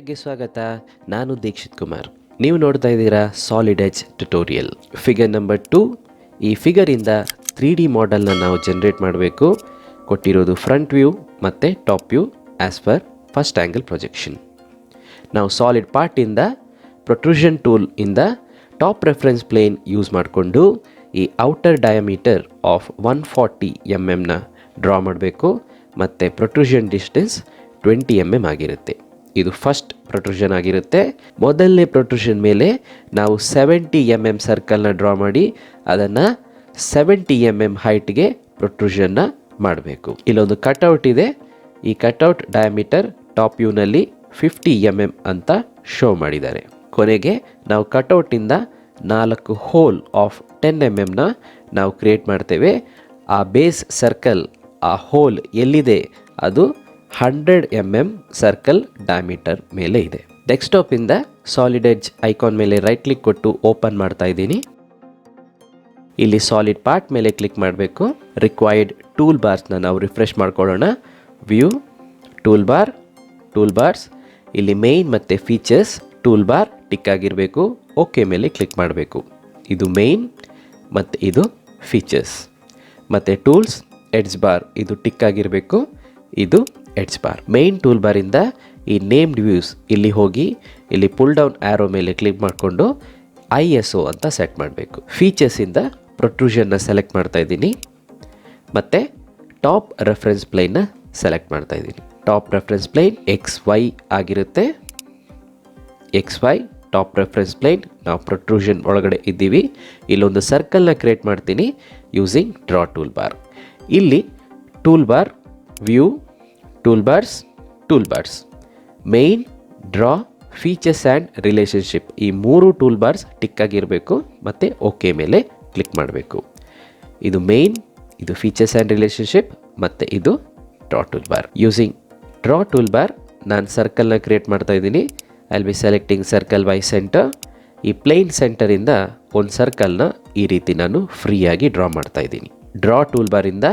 ಗೆ ಸ್ವಾಗತ. ನಾನು ದೀಕ್ಷಿತ್ ಕುಮಾರ್. ನೀವು ನೋಡ್ತಾ ಇದ್ದೀರಾ solid edge tutorial. Figure number 2. ಈ ಫಿಗರಿಂದ 3D ಮಾಡೆಲ್ನ ನಾವು ಜನರೇಟ್ ಮಾಡಬೇಕು. ಕೊಟ್ಟಿರೋದು ಫ್ರಂಟ್ ವ್ಯೂ ಮತ್ತು top view as per first angle projection. ನಾವು ಸಾಲಿಡ್ ಪಾರ್ಟಿಂದ ಪ್ರೊಟ್ರೂಷನ್ ಟೂಲ್ ಇಂದ ಟಾಪ್ ರೆಫರೆನ್ಸ್ ಪ್ಲೇನ್ ಯೂಸ್ ಮಾಡಿಕೊಂಡು ಈ outer diameter of 140 mm draw ಮಾಡಬೇಕು. ಮತ್ತು ಪ್ರೊಟ್ರೂಷನ್ ಡಿಸ್ಟೆನ್ಸ್ 20 mm ಆಗಿರುತ್ತೆ. ಇದು ಫಸ್ಟ್ ಪ್ರೊಟ್ರೂಷನ್ ಆಗಿರುತ್ತೆ. ಮೊದಲನೇ ಪ್ರೊಟ್ರೂಷನ್ ಮೇಲೆ ನಾವು 70 mm ಸರ್ಕಲ್ನ ಡ್ರಾ ಮಾಡಿ ಅದನ್ನು 70 mm ಹೈಟ್ಗೆ ಪ್ರೊಟ್ರೂಷನ್ನ ಮಾಡಬೇಕು. ಇಲ್ಲೊಂದು ಕಟ್ಔಟ್ ಇದೆ. ಈ ಕಟ್ಔಟ್ ಡಯಾಮೀಟರ್ ಟಾಪ್ ವ್ಯೂನಲ್ಲಿ 50 mm ಅಂತ ಶೋ ಮಾಡಿದ್ದಾರೆ. ಕೊನೆಗೆ ನಾವು ಕಟ್ಔಟಿಂದ 4 ಹೋಲ್ ಆಫ್ 10 mm ನಾವು ಕ್ರಿಯೇಟ್ ಮಾಡ್ತೇವೆ. ಆ ಬೇಸ್ ಸರ್ಕಲ್, ಆ ಹೋಲ್ ಎಲ್ಲಿದೆ ಅದು 100 mm ಸರ್ಕಲ್ ಡಯಾಮೀಟರ್ ಮೇಲೆ ಇದೆ. ಡೆಸ್ಕ್ಟಾಪಿಂದ ಸಾಲಿಡ್ ಎಡ್ಜ್ ಐಕಾನ್ ಮೇಲೆ ರೈಟ್ ಕ್ಲಿಕ್ ಕೊಟ್ಟು ಓಪನ್ ಮಾಡ್ತಾ ಇದ್ದೀನಿ. ಇಲ್ಲಿ ಸಾಲಿಡ್ ಪಾರ್ಟ್ ಮೇಲೆ ಕ್ಲಿಕ್ ಮಾಡಬೇಕು. ರಿಕ್ವೈರ್ಡ್ ಟೂಲ್ ಬಾರ್ಸ್ನ ನಾವು ರಿಫ್ರೆಶ್ ಮಾಡ್ಕೊಳ್ಳೋಣ. ವ್ಯೂ, ಟೂಲ್ ಬಾರ್ಸ್, ಇಲ್ಲಿ ಮೇನ್ ಮತ್ತು ಫೀಚರ್ಸ್ ಟೂಲ್ ಬಾರ್ ಟಿಕ್ ಆಗಿರಬೇಕು. ಓಕೆ ಮೇಲೆ ಕ್ಲಿಕ್ ಮಾಡಬೇಕು. ಇದು ಮೇನ್ ಮತ್ತು ಇದು ಫೀಚರ್ಸ್. ಮತ್ತು ಟೂಲ್ಸ್, ಎಡ್ಜ್ ಬಾರ್ ಇದು ಟಿಕ್ ಆಗಿರಬೇಕು. ಇದು ಎಡ್ಜ್ ಬಾರ್. ಮೇನ್ ಟೂಲ್ ಬಾರಿಂದ ಈ ನೇಮ್ಡ್ ವ್ಯೂಸ್ ಇಲ್ಲಿ ಹೋಗಿ ಇಲ್ಲಿ ಪುಲ್ ಡೌನ್ ಆ್ಯರೋ ಮೇಲೆ ಕ್ಲಿಕ್ ಮಾಡಿಕೊಂಡು ISO ಅಂತ ಸೆಟ್ ಮಾಡಬೇಕು. ಫೀಚರ್ಸಿಂದ ಪ್ರೊಟ್ರೂಷನ್ನ ಸೆಲೆಕ್ಟ್ ಮಾಡ್ತಾ ಇದ್ದೀನಿ ಮತ್ತು ಟಾಪ್ ರೆಫರೆನ್ಸ್ ಪ್ಲೇನ್ನ ಸೆಲೆಕ್ಟ್ ಮಾಡ್ತಾ ಇದ್ದೀನಿ. ಟಾಪ್ ರೆಫರೆನ್ಸ್ ಪ್ಲೇನ್ XY ಆಗಿರುತ್ತೆ. XY top reference plane. ನಾವು ಪ್ರೊಟ್ರೂಷನ್ ಒಳಗಡೆ ಇದ್ದೀವಿ. ಇಲ್ಲೊಂದು ಸರ್ಕಲ್ನ ಕ್ರಿಯೇಟ್ ಮಾಡ್ತೀನಿ ಯೂಸಿಂಗ್ ಡ್ರಾ ಟೂಲ್ ಬಾರ್. ಇಲ್ಲಿ tool bar, view, tool bars, main, draw, features and relationship ಈ 3 ಟೂಲ್ ಬಾರ್ಸ್ ಟಿಕ್ ಆಗಿರಬೇಕು ಮತ್ತು ಓಕೆ ಮೇಲೆ ಕ್ಲಿಕ್ ಮಾಡಬೇಕು. ಇದು ಮೇನ್, ಇದು ಫೀಚರ್ಸ್ ಆ್ಯಂಡ್ ರಿಲೇಷನ್ಶಿಪ್ ಮತ್ತು ಇದು draw tool bar. Using draw tool bar ನಾನು ಸರ್ಕಲ್ನ ಕ್ರಿಯೇಟ್ ಮಾಡ್ತಾ ಇದ್ದೀನಿ. I will be selecting circle by centre. ಈ ಪ್ಲೇನ್ ಸೆಂಟರಿಂದ ಒಂದು ಸರ್ಕಲ್ನ ಈ ರೀತಿ ನಾನು ಫ್ರೀಯಾಗಿ ಡ್ರಾ ಮಾಡ್ತಾ ಇದ್ದೀನಿ. ಡ್ರಾ ಟೂಲ್ ಬಾರಿಂದ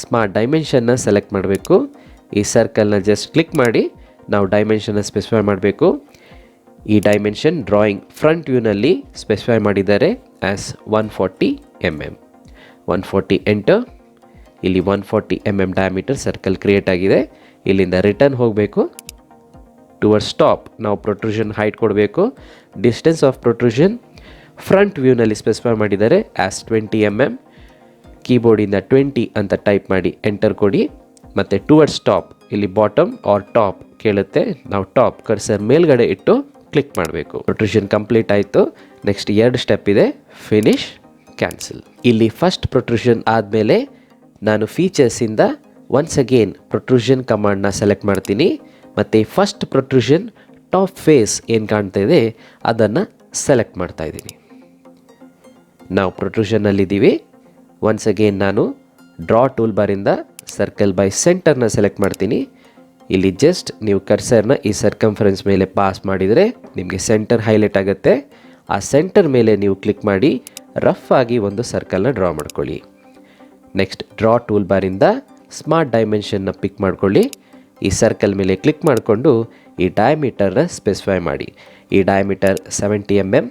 ಸ್ಮಾರ್ಟ್ ಡೈಮೆನ್ಷನ್ನ ಸೆಲೆಕ್ಟ್ ಮಾಡಬೇಕು. ಈ ಸರ್ಕಲ್ನ ಜಸ್ಟ್ ಕ್ಲಿಕ್ ಮಾಡಿ ನಾವು ಡೈಮೆನ್ಷನ್ನ ಸ್ಪೆಸಿಫೈ ಮಾಡಬೇಕು. ಈ ಡೈಮೆನ್ಷನ್ ಡ್ರಾಯಿಂಗ್ ಫ್ರಂಟ್ ವ್ಯೂನಲ್ಲಿ ಸ್ಪೆಸಿಫೈ ಮಾಡಿದ್ದಾರೆ ಆ್ಯಸ್ 140 mm. 140 ಎಂಟರ್. ಇಲ್ಲಿ 140 mm ಡಯಾಮೀಟರ್ ಸರ್ಕಲ್ ಕ್ರಿಯೇಟ್ ಆಗಿದೆ. ಇಲ್ಲಿಂದ ರಿಟರ್ನ್ ಹೋಗಬೇಕು. ಟುವರ್ಡ್ಸ್ ಟಾಪ್ ನಾವು ಪ್ರೊಟ್ರೂಷನ್ ಹೈಟ್ ಕೊಡಬೇಕು. ಡಿಸ್ಟೆನ್ಸ್ ಆಫ್ ಪ್ರೊಟ್ರೂಷನ್ ಫ್ರಂಟ್ ವ್ಯೂನಲ್ಲಿ ಸ್ಪೆಸಿಫೈ ಮಾಡಿದ್ದಾರೆ ಆ್ಯಸ್ 20 mm. ಕೀಬೋರ್ಡಿಂದ 20 ಅಂತ ಟೈಪ್ ಮಾಡಿ ಎಂಟರ್ ಕೊಡಿ. ಮತ್ತು ಟುವರ್ಡ್ಸ್ ಟಾಪ್ ಇಲ್ಲಿ ಬಾಟಮ್ ಆರ್ ಟಾಪ್ ಕೇಳುತ್ತೆ. ನಾವು ಟಾಪ್ ಕರ್ಸರ್ ಮೇಲ್ಗಡೆ ಇಟ್ಟು ಕ್ಲಿಕ್ ಮಾಡಬೇಕು. ಪ್ರೊಟ್ರೂಷನ್ ಕಂಪ್ಲೀಟ್ ಆಯಿತು. ನೆಕ್ಸ್ಟ್ 2 ಸ್ಟೆಪ್ ಇದೆ, ಫಿನಿಶ್, ಕ್ಯಾನ್ಸಲ್. ಇಲ್ಲಿ ಫಸ್ಟ್ ಪ್ರೊಟ್ರೂಷನ್ ಆದಮೇಲೆ ನಾನು ಫೀಚರ್ಸಿಂದ ಒನ್ಸ್ ಅಗೇನ್ ಪ್ರೊಟ್ರೂಷನ್ ಕಮಾಂಡ್ನ ಸೆಲೆಕ್ಟ್ ಮಾಡ್ತೀನಿ. ಮತ್ತು ಫಸ್ಟ್ ಪ್ರೊಟ್ರೂಷನ್ ಟಾಪ್ ಫೇಸ್ ಏನು ಕಾಣ್ತಾ ಇದೆ ಅದನ್ನು ಸೆಲೆಕ್ಟ್ ಮಾಡ್ತಾ ಇದ್ದೀನಿ. ನಾವು ಪ್ರೊಟ್ರೂಷನ್ನಲ್ಲಿದ್ದೀವಿ. ಒನ್ಸ್ ಅಗೇನ್ ನಾನು ಡ್ರಾ ಟೂಲ್ ಬಾರಿಂದ ಸರ್ಕಲ್ ಬೈ ಸೆಂಟರ್ನ ಸೆಲೆಕ್ಟ್ ಮಾಡ್ತೀನಿ. ಇಲ್ಲಿ ಜಸ್ಟ್ ನೀವು ಕರ್ಸರ್ನ ಈ ಸರ್ಕಂಫರೆನ್ಸ್ ಮೇಲೆ ಪಾಸ್ ಮಾಡಿದರೆ ನಿಮಗೆ ಸೆಂಟರ್ ಹೈಲೈಟ್ ಆಗುತ್ತೆ. ಆ ಸೆಂಟರ್ ಮೇಲೆ ನೀವು ಕ್ಲಿಕ್ ಮಾಡಿ ರಫ್ ಆಗಿ ಒಂದು ಸರ್ಕಲ್ನ ಡ್ರಾ ಮಾಡ್ಕೊಳ್ಳಿ. ನೆಕ್ಸ್ಟ್ ಡ್ರಾ ಟೂಲ್ ಬಾರಿಂದ ಸ್ಮಾರ್ಟ್ ಡೈಮೆನ್ಷನ್ನ ಪಿಕ್ ಮಾಡ್ಕೊಳ್ಳಿ. ಈ ಸರ್ಕಲ್ ಮೇಲೆ ಕ್ಲಿಕ್ ಮಾಡಿಕೊಂಡು ಈ ಡಯಾಮೀಟರ್ನ ಸ್ಪೆಸಿಫೈ ಮಾಡಿ. ಈ ಡಯಾಮೀಟರ್ 70 mm.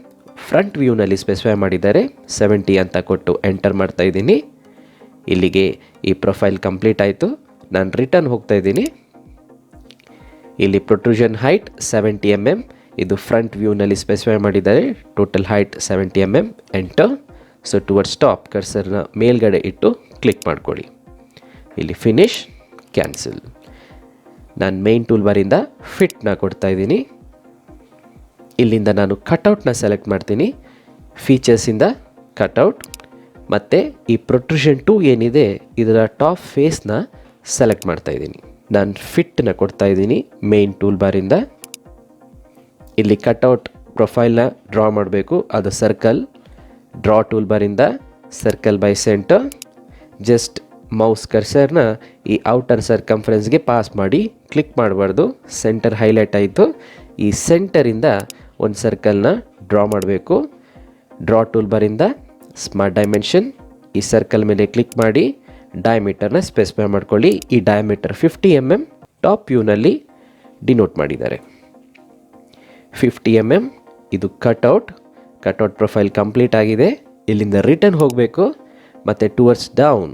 ಫ್ರಂಟ್ ವ್ಯೂನಲ್ಲಿ ಸ್ಪೆಸಿಫೈ ಮಾಡಿದ್ದಾರೆ 70 ಅಂತ ಕೊಟ್ಟು ಎಂಟರ್ ಮಾಡ್ತಾ ಇದ್ದೀನಿ. ಇಲ್ಲಿಗೆ ಈ ಪ್ರೊಫೈಲ್ ಕಂಪ್ಲೀಟ್ ಆಯಿತು. ನಾನು ರಿಟರ್ನ್ ಹೋಗ್ತಾ ಇದ್ದೀನಿ. ಇಲ್ಲಿ ಪ್ರೊಟ್ರೂಷನ್ ಹೈಟ್ 70 mm. ಇದು ಫ್ರಂಟ್ ವ್ಯೂನಲ್ಲಿ ಸ್ಪೆಸಿಫೈ ಮಾಡಿದ್ದಾರೆ. Total height 70 mm. Enter. So towards top ಕರ್ಸರ್ನ ಮೇಲ್ಗಡೆ ಇಟ್ಟು ಕ್ಲಿಕ್ ಮಾಡ್ಕೊಳ್ಳಿ. ಇಲ್ಲಿ ಫಿನಿಶ್, ಕ್ಯಾನ್ಸಲ್. ನಾನು ಮೇನ್ ಟೂಲ್ ಬಾರಿಂದ ಫಿಟ್ನ ಕೊಡ್ತಾ ಇದ್ದೀನಿ. ಇಲ್ಲಿಂದ ನಾನು ಕಟ್ಔಟ್ನ ಸೆಲೆಕ್ಟ್ ಮಾಡ್ತೀನಿ. ಫೀಚರ್ಸಿಂದ ಕಟ್ಔಟ್ ಮತ್ತು ಈ ಪ್ರೊಟ್ರೂಷನ್ 2 ಏನಿದೆ ಇದರ ಟಾಪ್ ಫೇಸ್ನ ಸೆಲೆಕ್ಟ್ ಮಾಡ್ತಾ ಇದ್ದೀನಿ. ನಾನು ಫಿಟ್ನ ಕೊಡ್ತಾ ಇದ್ದೀನಿ ಮೇನ್ ಟೂಲ್ ಬಾರಿಂದ. ಇಲ್ಲಿ ಕಟ್ಔಟ್ ಪ್ರೊಫೈಲ್ನ ಡ್ರಾ ಮಾಡಬೇಕು. ಅದು ಸರ್ಕಲ್. ಡ್ರಾ ಟೂಲ್ ಬಾರಿಂದ circle by centre. Just mouse ಕರ್ಸರ್ನ ಈ ಔಟರ್ ಸರ್ಕಂಫರೆನ್ಸ್ಗೆ ಪಾಸ್ ಮಾಡಿ ಕ್ಲಿಕ್ ಮಾಡಬಾರ್ದು. ಸೆಂಟರ್ ಹೈಲೈಟ್ ಆಯಿತು. ಈ ಸೆಂಟರಿಂದ ಒಂದು ಸರ್ಕಲ್ನ ಡ್ರಾ ಮಾಡಬೇಕು. ಡ್ರಾ ಟೂಲ್ ಬಾರಿಂದ ಸ್ಮಾರ್ಟ್ ಡೈಮೆನ್ಷನ್, ಈ ಸರ್ಕಲ್ ಮೇಲೆ ಕ್ಲಿಕ್ ಮಾಡಿ ಡಯಾಮೀಟರ್ನ ಸ್ಪೆಸಿಫೈ ಮಾಡ್ಕೊಳ್ಳಿ. ಈ ಡಯಾಮೀಟರ್ 50 mm ಟಾಪ್ ವ್ಯೂನಲ್ಲಿ ಡಿನೋಟ್ ಮಾಡಿದ್ದಾರೆ. 50 mm. ಇದು ಕಟ್ಔಟ್ ಪ್ರೊಫೈಲ್ ಕಂಪ್ಲೀಟ್ ಆಗಿದೆ. ಇಲ್ಲಿಂದ ರಿಟರ್ನ್ ಹೋಗಬೇಕು ಮತ್ತು ಟುವರ್ಡ್ಸ್ ಡೌನ್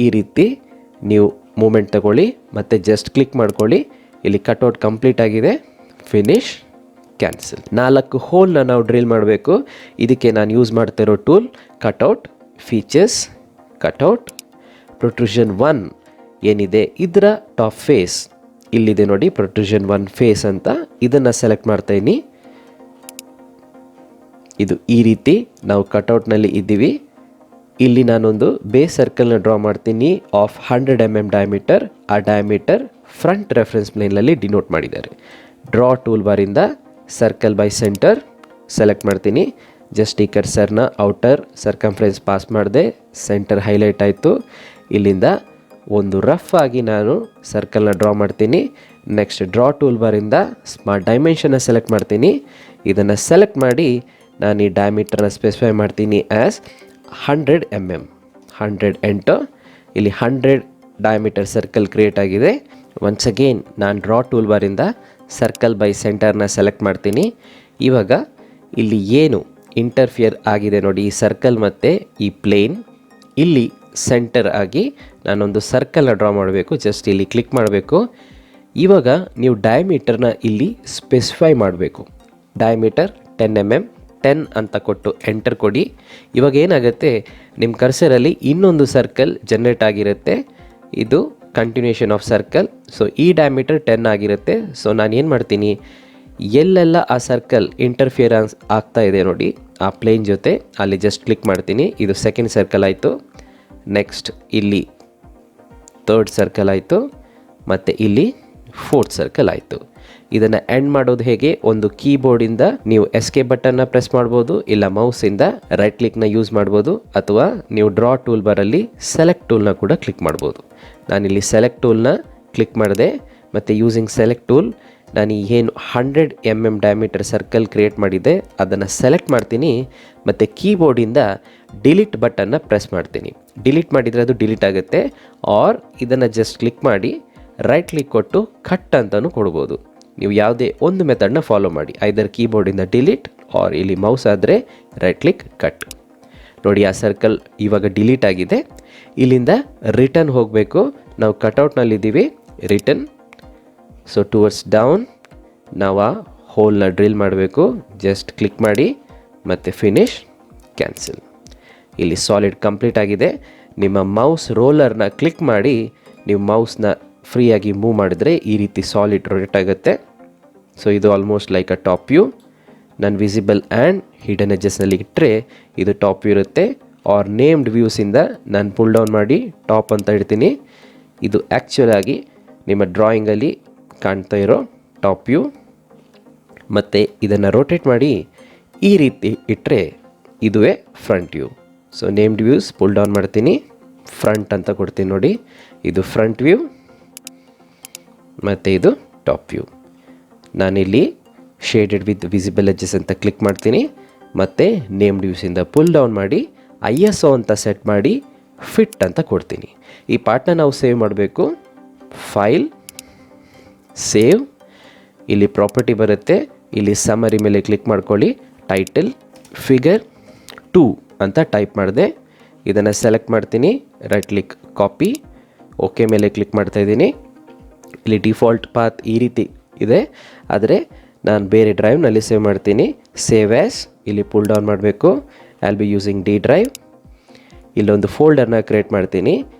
ಈ ರೀತಿ ನೀವು ಮೂಮೆಂಟ್ ತಗೊಳ್ಳಿ ಮತ್ತು ಜಸ್ಟ್ ಕ್ಲಿಕ್ ಮಾಡ್ಕೊಳ್ಳಿ. ಇಲ್ಲಿ ಕಟ್ಔಟ್ ಕಂಪ್ಲೀಟ್ ಆಗಿದೆ. Finish, cancel. 4 ಹೋಲ್ನ ನಾವು ಡ್ರಿಲ್ ಮಾಡಬೇಕು. ಇದಕ್ಕೆ ನಾನು ಯೂಸ್ ಮಾಡ್ತಿರೋ tool cutout, features, cutout, protrusion 1 ಏನಿದೆ ಇದರ ಟಾಪ್ ಫೇಸ್ ಇಲ್ಲಿದೆ ನೋಡಿ, ಪ್ರೊಟ್ರೂಷನ್ 1 ಫೇಸ್ ಅಂತ. ಇದನ್ನು ಸೆಲೆಕ್ಟ್ ಮಾಡ್ತಾಯಿನಿ. ಇದು ಈ ರೀತಿ ನಾವು ಕಟ್ಔಟ್ನಲ್ಲಿ ಇದ್ದೀವಿ. ಇಲ್ಲಿ ನಾನೊಂದು ಬೇಸ್ ಸರ್ಕಲ್ನ ಡ್ರಾ ಮಾಡ್ತೀನಿ ಆಫ್ 100 mm ಡಯಾಮೀಟರ್. ಆ ಡಯಾಮೀಟರ್ ಫ್ರಂಟ್ ರೆಫರೆನ್ಸ್ ಪ್ಲೇನಲ್ಲಿ ಡಿನೋಟ್ ಮಾಡಿದ್ದಾರೆ. ಡ್ರಾ ಟೂಲ್ ಬಾರಿಂದ ಸರ್ಕಲ್ ಬೈ ಸೆಂಟರ್ ಸೆಲೆಕ್ಟ್ ಮಾಡ್ತೀನಿ. ಜಸ್ಟ್ ಈ ಕರ್ಸರ್ನ ಔಟರ್ ಸರ್ಕಂಫರೆನ್ಸ್ ಪಾಸ್ ಮಾಡಿದೆ, ಸೆಂಟರ್ ಹೈಲೈಟ್ ಆಯಿತು. ಇಲ್ಲಿಂದ ಒಂದು ರಫ್ ಆಗಿ ನಾನು ಸರ್ಕಲ್ನ ಡ್ರಾ ಮಾಡ್ತೀನಿ. ನೆಕ್ಸ್ಟ್ ಡ್ರಾ ಟೂಲ್ ಬಾರಿಂದ ಸ್ಮಾರ್ಟ್ ಡೈಮೆನ್ಷನ್ನ ಸೆಲೆಕ್ಟ್ ಮಾಡ್ತೀನಿ. ಇದನ್ನು ಸೆಲೆಕ್ಟ್ ಮಾಡಿ ನಾನು ಈ ಡಯಾಮೀಟರ್ನ ಸ್ಪೆಸಿಫೈ ಮಾಡ್ತೀನಿ ಆ್ಯಸ್ 100 mm. 100 ಎಂಟು. ಇಲ್ಲಿ 100 ಡಯಾಮೀಟರ್ ಸರ್ಕಲ್ ಕ್ರಿಯೇಟ್ ಆಗಿದೆ. ಒನ್ಸ್ ಅಗೇನ್ ನಾನು ಡ್ರಾ ಟೂಲ್ ಬಾರಿಂದ ಸರ್ಕಲ್ ಬೈ ಸೆಂಟರ್ನ ಸೆಲೆಕ್ಟ್ ಮಾಡ್ತೀನಿ. ಇವಾಗ ಇಲ್ಲಿ ಏನು ಇಂಟರ್ಫಿಯರ್ ಆಗಿದೆ ನೋಡಿ, ಈ ಸರ್ಕಲ್ ಮತ್ತು ಈ ಪ್ಲೇನ್, ಇಲ್ಲಿ ಸೆಂಟರ್ ಆಗಿ ನಾನೊಂದು ಸರ್ಕಲ್ನ ಡ್ರಾ ಮಾಡಬೇಕು. ಜಸ್ಟ್ ಇಲ್ಲಿ ಕ್ಲಿಕ್ ಮಾಡಬೇಕು. ಇವಾಗ ನೀವು ಡಯಾಮೀಟರ್ನ ಇಲ್ಲಿ ಸ್ಪೆಸಿಫೈ ಮಾಡಬೇಕು. ಡಯಾಮೀಟರ್ 10 mm, 10 ಅಂತ ಕೊಟ್ಟು ಎಂಟರ್ ಕೊಡಿ. ಇವಾಗ ಏನಾಗುತ್ತೆ, ನಿಮ್ಮ ಕರ್ಸರಲ್ಲಿ ಇನ್ನೊಂದು ಸರ್ಕಲ್ ಜನ್ರೇಟ್ ಆಗಿರುತ್ತೆ. ಇದು ಕಂಟಿನ್ಯೂಷನ್ ಆಫ್ ಸರ್ಕಲ್. ಸೊ ಈ ಡಯಾಮೀಟರ್ 10 ಆಗಿರುತ್ತೆ. ಸೊ ನಾನು ಏನು ಮಾಡ್ತೀನಿ, ಎಲ್ಲೆಲ್ಲ ಆ ಸರ್ಕಲ್ ಇಂಟರ್ಫಿಯರೆನ್ಸ್ ಆಗ್ತಾ ಇದೆ ನೋಡಿ ಆ ಪ್ಲೇನ್ ಜೊತೆ, ಅಲ್ಲಿ ಜಸ್ಟ್ ಕ್ಲಿಕ್ ಮಾಡ್ತೀನಿ. ಇದು ಸೆಕೆಂಡ್ ಸರ್ಕಲ್ ಆಯಿತು. ನೆಕ್ಸ್ಟ್ ಇಲ್ಲಿ ಥರ್ಡ್ ಸರ್ಕಲ್ ಆಯಿತು ಮತ್ತು ಇಲ್ಲಿ ಫೋರ್ತ್ ಸರ್ಕಲ್ ಆಯಿತು. ಇದನ್ನು ಎಂಡ್ ಮಾಡೋದು ಹೇಗೆ, ಒಂದು ಕೀಬೋರ್ಡಿಂದ ನೀವು ಎಸ್ಕೇಪ್ ಬಟನ್ನ ಪ್ರೆಸ್ ಮಾಡ್ಬೋದು, ಇಲ್ಲ ಮೌಸಿಂದ ರೈಟ್ ಕ್ಲಿಕ್ನ ಯೂಸ್ ಮಾಡ್ಬೋದು, ಅಥವಾ ನೀವು ಡ್ರಾ ಟೂಲ್ ಬಾರಲ್ಲಿ ಸೆಲೆಕ್ಟ್ ಟೂಲ್ನ ಕೂಡ ಕ್ಲಿಕ್ ಮಾಡ್ಬೋದು. ನಾನಿಲ್ಲಿ ಸೆಲೆಕ್ಟ್ ಟೂಲ್ನ ಕ್ಲಿಕ್ ಮಾಡಿದೆ ಮತ್ತು ಯೂಸಿಂಗ್ ಸೆಲೆಕ್ಟ್ ಟೂಲ್ ನಾನು ಏನು 100 mm ಡಯಾಮೀಟರ್ ಸರ್ಕಲ್ ಕ್ರಿಯೇಟ್ ಮಾಡಿದ್ದೆ ಅದನ್ನು ಸೆಲೆಕ್ಟ್ ಮಾಡ್ತೀನಿ ಮತ್ತು ಕೀಬೋರ್ಡಿಂದ ಡಿಲೀಟ್ ಬಟನ್ನ ಪ್ರೆಸ್ ಮಾಡ್ತೀನಿ. ಡಿಲೀಟ್ ಮಾಡಿದರೆ ಅದು ಡಿಲೀಟ್ ಆಗುತ್ತೆ. ಆರ್ ಇದನ್ನು ಜಸ್ಟ್ ಕ್ಲಿಕ್ ಮಾಡಿ ರೈಟ್ ಕ್ಲಿಕ್ ಕೊಟ್ಟು ಕಟ್ ಅಂತಲೂ ಕೊಡ್ಬೋದು. ನೀವು ಯಾವುದೇ ಒಂದು ಮೆಥಡ್ನ ಫಾಲೋ ಮಾಡಿ, ಐದರ್ ಕೀಬೋರ್ಡಿಂದ ಡಿಲೀಟ್ ಆರ್ ಇಲ್ಲಿ ಮೌಸ್ ಆದರೆ ರೈಟ್ ಕ್ಲಿಕ್ ಕಟ್. ನೋಡಿ ಆ ಸರ್ಕಲ್ ಇವಾಗ ಡಿಲೀಟ್ ಆಗಿದೆ. ಇಲ್ಲಿಂದ ರಿಟರ್ನ್ ಹೋಗಬೇಕು. ನಾವು ಕಟ್ಔಟ್ನಲ್ಲಿದ್ದೀವಿ, ರಿಟರ್ನ್. ಸೊ ಟುವರ್ಡ್ಸ್ ಡೌನ್ ನಾವು ಆ ಹೋಲ್ನ ಡ್ರಿಲ್ ಮಾಡಬೇಕು. ಜಸ್ಟ್ ಕ್ಲಿಕ್ ಮಾಡಿ ಮತ್ತು ಫಿನಿಶ್, ಕ್ಯಾನ್ಸಲ್. ಇಲ್ಲಿ ಸಾಲಿಡ್ ಕಂಪ್ಲೀಟ್ ಆಗಿದೆ. ನಿಮ್ಮ ಮೌಸ್ ರೋಲರ್ನ ಕ್ಲಿಕ್ ಮಾಡಿ ನೀವು ಮೌಸ್ನ ಫ್ರೀಯಾಗಿ ಮೂವ್ ಮಾಡಿದ್ರೆ ಈ ರೀತಿ ಸಾಲಿಡ್ ರೊಟೇಟ್ ಆಗುತ್ತೆ. ಸೊ ಇದು almost like a top view. ನಾನು ವಿಸಿಬಲ್ ಆ್ಯಂಡ್ ಹಿಡನ್ ಎಡ್ಜಸ್ನಲ್ಲಿ ಇಟ್ಟರೆ ಇದು ಟಾಪ್ ವ್ಯೂ ಇರುತ್ತೆ. ಆರ್ ನೇಮ್ಡ್ ವ್ಯೂಸಿಂದ ನಾನು ಪುಲ್ ಡೌನ್ ಮಾಡಿ ಟಾಪ್ ಅಂತ ಇಡ್ತೀನಿ. ಇದು ಆ್ಯಕ್ಚುಲ್ ಆಗಿ ನಿಮ್ಮ ಡ್ರಾಯಿಂಗಲ್ಲಿ ಕಾಣ್ತಾ ಇರೋ ಟಾಪ್ ವ್ಯೂ. ಮತ್ತು ಇದನ್ನು ರೋಟೇಟ್ ಮಾಡಿ ಈ ರೀತಿ ಇಟ್ಟರೆ ಇದುವೇ front view. So named views full down ಮಾಡ್ತೀನಿ, ಫ್ರಂಟ್ ಅಂತ ಕೊಡ್ತೀನಿ ನೋಡಿ. ಇದು ಫ್ರಂಟ್ ವ್ಯೂ ಮತ್ತು ಇದು ಟಾಪ್ ವ್ಯೂ. ನಾನಿಲ್ಲಿ ಶೇಡೆಡ್ ವಿತ್ ವಿಸಿಬಲ್ ಎಡ್ಜಸ್ ಅಂತ ಕ್ಲಿಕ್ ಮಾಡ್ತೀನಿ ಮತ್ತು ನೇಮ್ಡ್ ವ್ಯೂಸಿಂದ ಪುಲ್ ಡೌನ್ ಮಾಡಿ ISO ಅಂತ ಸೆಟ್ ಮಾಡಿ ಫಿಟ್ ಅಂತ ಕೊಡ್ತೀನಿ. ಈ ಪಾರ್ಟ್ನ ನಾವು ಸೇವ್ ಮಾಡಬೇಕು. File, save. ಇಲ್ಲಿ ಪ್ರಾಪರ್ಟಿ ಬರುತ್ತೆ, ಇಲ್ಲಿ ಸಮರಿ ಮೇಲೆ ಕ್ಲಿಕ್ ಮಾಡ್ಕೊಳ್ಳಿ. ಟೈಟಲ್ ಫಿಗರ್ 2 ಅಂತ ಟೈಪ್ ಮಾಡಿದೆ. ಇದನ್ನು ಸೆಲೆಕ್ಟ್ ಮಾಡ್ತೀನಿ, ರೈಟ್ ಕ್ಲಿಕ್ ಕಾಪಿ, ಓಕೆ ಮೇಲೆ ಕ್ಲಿಕ್ ಮಾಡ್ತಾಯಿದ್ದೀನಿ. ಇಲ್ಲಿ ಡಿಫಾಲ್ಟ್ ಪಾತ್ ಈ ರೀತಿ ಇದೆ, ಆದರೆ ನಾನು ಬೇರೆ ಡ್ರೈವ್ನಲ್ಲಿ ಸೇವ್ ಮಾಡ್ತೀನಿ. ಸೇವ್ ಆ್ಯಸ್ ಇಲ್ಲಿ ಪುಲ್ ಡೌನ್ ಮಾಡಬೇಕು. I will B using D drive. ಇಲ್ಲೊಂದು ಫೋಲ್ಡರ್ನ ಕ್ರಿಯೇಟ್ ಮಾಡ್ತೀನಿ.